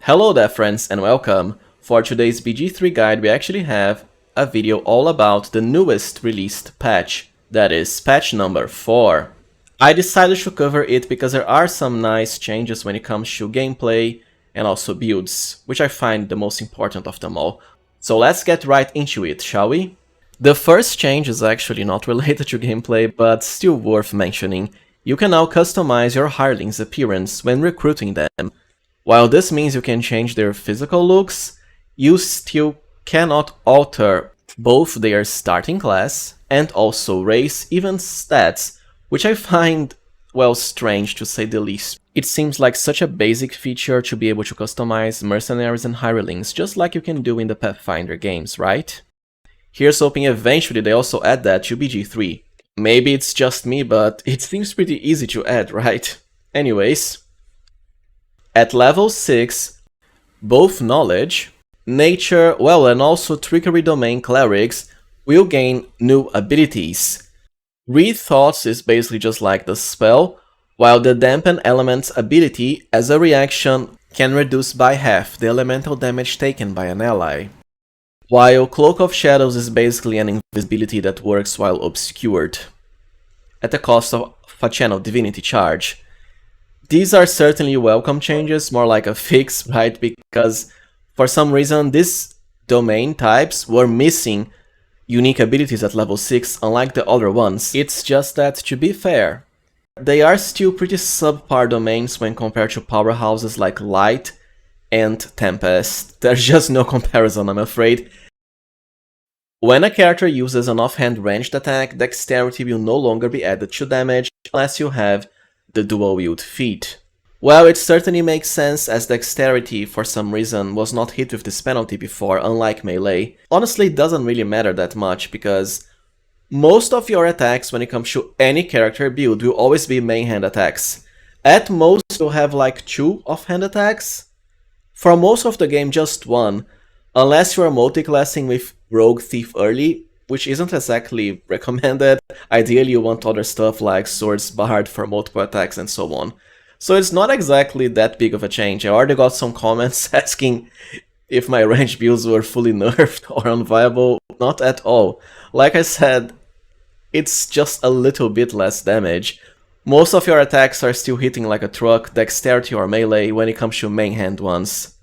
Hello there friends and welcome! For today's BG3 guide we actually have a video all about the newest released patch, that is patch number 4. I decided to cover it because there are some nice changes when it comes to gameplay and also builds, which I find the most important of them all. So let's get right into it, shall we? The first change is actually not related to gameplay, but still worth mentioning. You can now customize your hireling's appearance when recruiting them. While this means you can change their physical looks, you still cannot alter both their starting class and also race, even stats, which I find, well, strange to say the least. It seems like such a basic feature to be able to customize mercenaries and hirelings, just like you can do in the Pathfinder games, right? Here's hoping eventually they also add that to BG3. Maybe it's just me, but it seems pretty easy to add, right? Anyways, at level 6, both Knowledge, Nature, well, and also Trickery Domain clerics will gain new abilities. Read Thoughts is basically just like the spell, while the Dampen Elements ability, as a reaction, can reduce by half the elemental damage taken by an ally. While Cloak of Shadows is basically an invisibility that works while obscured, at the cost of a channel divinity charge. These are certainly welcome changes, more like a fix, right? Because for some reason these domain types were missing unique abilities at level 6, unlike the other ones. It's just that, to be fair, they are still pretty subpar domains when compared to powerhouses like Light and Tempest. There's just no comparison, I'm afraid. When a character uses an offhand ranged attack, Dexterity will no longer be added to damage unless you have the dual wield feat. Well, it certainly makes sense, as Dexterity for some reason was not hit with this penalty before, unlike melee. Honestly, it doesn't really matter that much, because most of your attacks when it comes to any character build will always be main hand attacks. At most you'll have like 2 offhand attacks. For most of the game just 1, unless you are multiclassing with Rogue Thief early, which isn't exactly recommended. Ideally you want other stuff like Swords Bard for multiple attacks and so on. So it's not exactly that big of a change. I already got some comments asking if my range builds were fully nerfed or unviable. Not at all. Like I said, it's just a little bit less damage. Most of your attacks are still hitting like a truck, Dexterity or melee when it comes to main hand ones.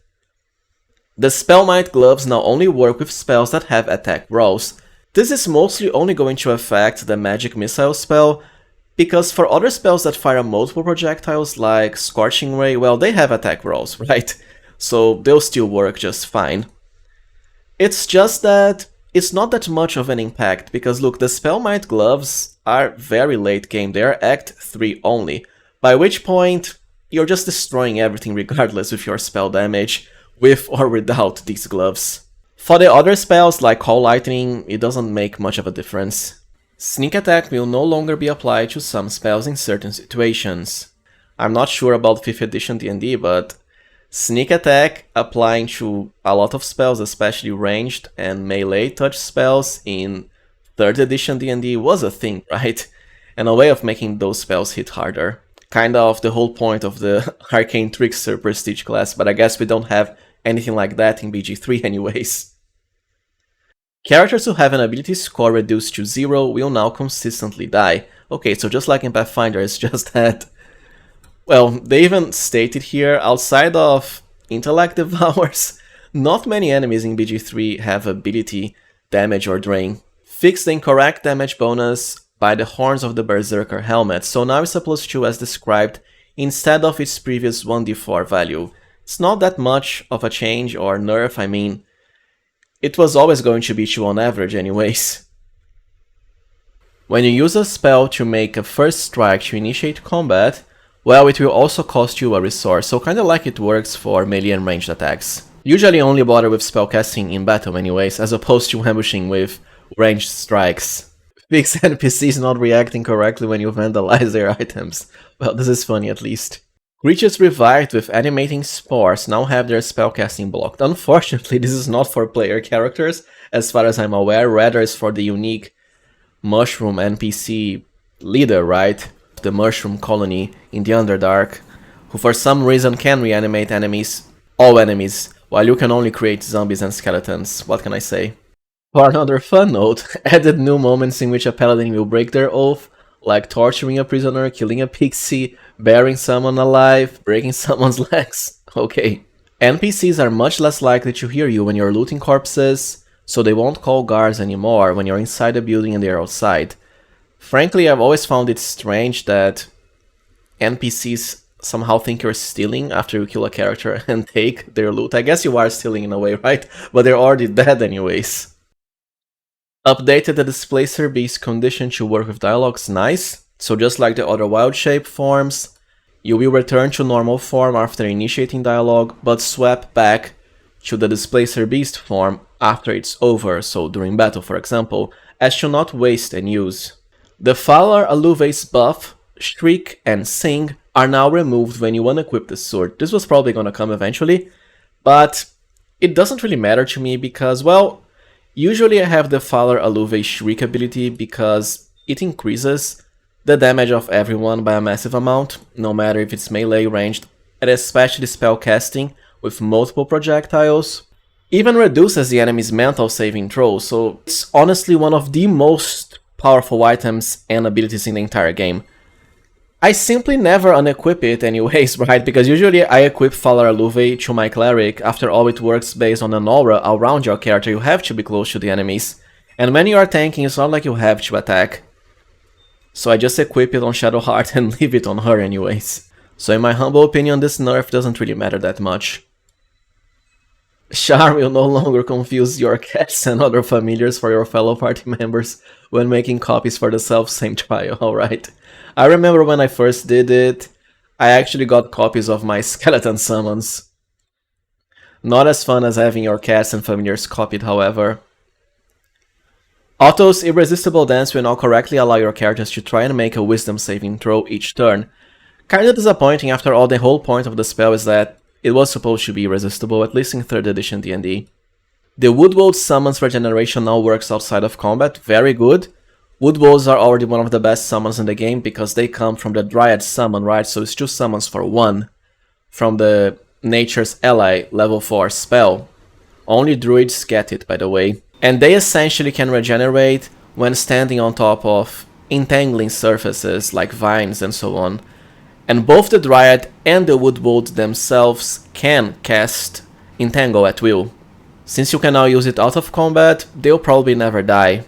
The Spellmight gloves now only work with spells that have attack rolls. This is mostly only going to affect the magic missile spell, because for other spells that fire multiple projectiles like Scorching Ray, well, they have attack rolls, right? So they'll still work just fine. It's just that it's not that much of an impact, because look, the Spellmight gloves are very late game, they are Act 3 only, by which point you're just destroying everything regardless with your spell damage, with or without these gloves. For the other spells like Call Lightning, it doesn't make much of a difference. Sneak Attack will no longer be applied to some spells in certain situations. I'm not sure about 5th edition D&D, but Sneak Attack applying to a lot of spells, especially ranged and melee touch spells in 3rd edition D&D was a thing, right? And a way of making those spells hit harder. Kinda of the whole point of the Arcane Trickster prestige class, but I guess we don't have anything like that in BG3 anyways. Characters who have an ability score reduced to 0 will now consistently die. Okay, so just like in Pathfinder, it's just that... Well, they even stated here, outside of Intellect Devours, not many enemies in BG3 have ability, damage or drain. Fix the incorrect damage bonus by the horns of the Berserker helmet, so now it's a +2 as described, instead of its previous 1d4 value. It's not that much of a change or nerf, I mean, it was always going to be 2 on average anyways. When you use a spell to make a first strike to initiate combat, well, it will also cost you a resource, so kinda like it works for melee and ranged attacks. Usually only bother with spellcasting in battle anyways, as opposed to ambushing with ranged strikes. Fix NPCs not reacting correctly when you vandalize their items. Well, this is funny at least. Creatures revived with animating spores now have their spellcasting blocked. Unfortunately, this is not for player characters, as far as I'm aware, rather it's for the unique mushroom NPC leader, right? The mushroom colony in the Underdark, who for some reason can reanimate enemies all enemies, while you can only create zombies and skeletons. What can I say? For another fun note, added new moments in which a paladin will break their oath, like torturing a prisoner, killing a pixie, burying someone alive, breaking someone's legs. Okay. NPCs are much less likely to hear you when you're looting corpses, so they won't call guards anymore when you're inside a building and they're outside. Frankly, I've always found it strange that NPCs somehow think you're stealing after you kill a character and take their loot. I guess you are stealing in a way, right? But they're already dead anyways. Updated the Displacer beast condition to work with dialogues, nice. So just like the other wild shape forms, you will return to normal form after initiating dialogue, but swap back to the Displacer beast form after it's over, so during battle for example, as to not waste and use. The Phalar Aluve's buff, Shriek and Sing are now removed when you unequip the sword. This was probably gonna come eventually, but it doesn't really matter to me because, well, usually I have the Phalar Aluve Shriek ability because it increases the damage of everyone by a massive amount, no matter if it's melee, ranged, and especially spell casting with multiple projectiles. Even reduces the enemy's mental saving throw, so it's honestly one of the most powerful items and abilities in the entire game. I simply never unequip it anyways, right? Because usually I equip Phalar Aluve to my cleric. After all, it works based on an aura around your character. You have to be close to the enemies. And when you are tanking, it's not like you have to attack. So I just equip it on Shadowheart and leave it on her anyways. So in my humble opinion, this nerf doesn't really matter that much. Char will no longer confuse your cats and other familiars for your fellow party members when making copies for the self-same trial, alright. I remember when I first did it, I actually got copies of my skeleton summons. Not as fun as having your cats and familiars copied, however. Otto's irresistible dance will now correctly allow your characters to try and make a wisdom saving throw each turn. Kinda disappointing, after all the whole point of the spell is that it was supposed to be irresistible, at least in 3rd edition D&D. The Woodwold summons regeneration now works outside of combat, very good. Woodwolds are already one of the best summons in the game because they come from the Dryad summon, right? So it's 2 summons for 1 from the Nature's Ally level 4 spell. Only druids get it, by the way. And they essentially can regenerate when standing on top of entangling surfaces like vines and so on. And both the Dryad and the Woodwold themselves can cast Entangle at will. Since you can now use it out of combat, they'll probably never die.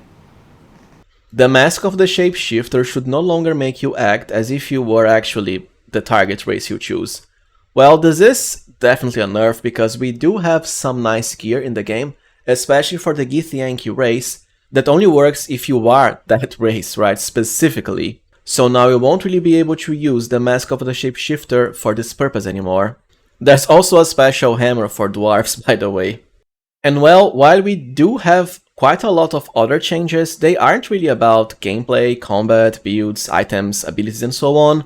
The mask of the Shapeshifter should no longer make you act as if you were actually the target race you choose. Well, this is definitely a nerf because we do have some nice gear in the game, especially for the Githyanki race, that only works if you are that race, right, specifically. So now you won't really be able to use the Mask of the Shapeshifter for this purpose anymore. There's also a special hammer for dwarves, by the way. And well, while we do have quite a lot of other changes, they aren't really about gameplay, combat, builds, items, abilities and so on.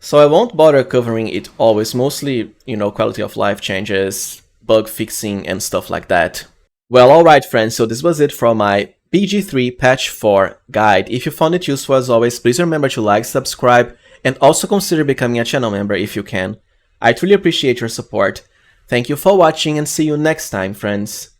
So I won't bother covering it all, it's mostly, you know, quality of life changes, bug fixing and stuff like that. Well, alright friends, so this was it from my BG3 Patch 4 guide. If you found it useful as always, please remember to like, subscribe, and also consider becoming a channel member if you can. I truly appreciate your support. Thank you for watching and see you next time, friends.